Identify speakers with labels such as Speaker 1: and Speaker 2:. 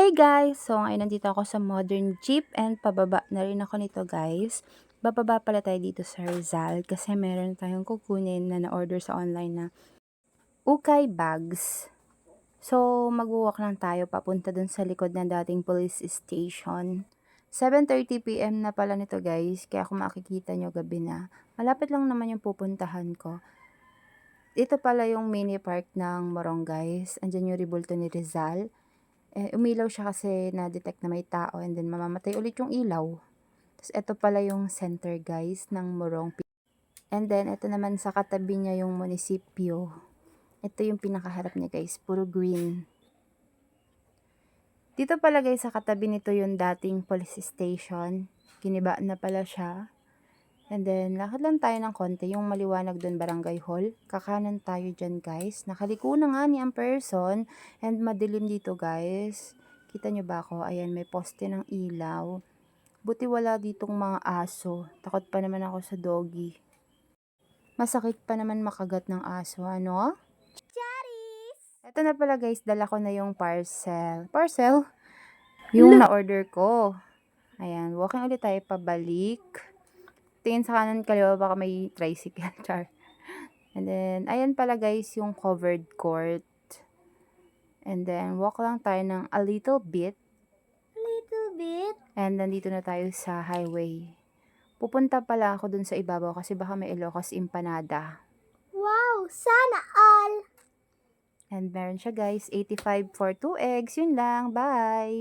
Speaker 1: Hey guys! So ngayon nandito ako sa Modern Jeep and pababa na rin ako nito guys. Bababa pala tayo dito sa Rizal kasi meron tayong kukunin na na-order sa online na ukay bags. So mag-walk lang tayo papunta dun sa likod ng dating police station. 7:30 PM na pala nito guys, kaya kung makikita nyo gabi na. Malapit lang naman yung pupuntahan ko. Ito pala yung mini park ng Morong guys. Andyan yung rebulto ni Rizal. Umilaw siya kasi na-detect na may tao and then mamamatay ulit yung ilaw. Tapos ito pala yung center guys ng Morong. And then ito naman sa katabi niya yung munisipyo. Ito yung pinakaharap niya guys, puro green. Dito pala guys sa katabi nito yung dating police station. Giniba na pala siya. And then lakad lang tayo ng konti, yung maliwanag doon barangay hall. Kakanan tayo dyan guys. Nakaliko na nga ni ang person and madilim dito guys. Kita nyo ba ako? Ayan, may poste ng ilaw. Buti wala ditong mga aso. Takot pa naman ako sa doggy. Masakit pa naman makagat ng aso, ano? Charis! Ito na pala guys, dala ko na yung parcel. Parcel? Yung na-order ko. Ayan, walking ulit tayo pabalik. Tingin sa kanan kaliwa baka may tricycle. Char. And then, ayan pala guys yung covered court. And then, walk lang tayo ng a little bit. And nandito na tayo sa highway. Pupunta pala ako dun sa ibabaw kasi baka may Ilocos Empanada.
Speaker 2: Wow! Sana all!
Speaker 1: And meron siya guys, 85 for 2 eggs. Yun lang. Bye!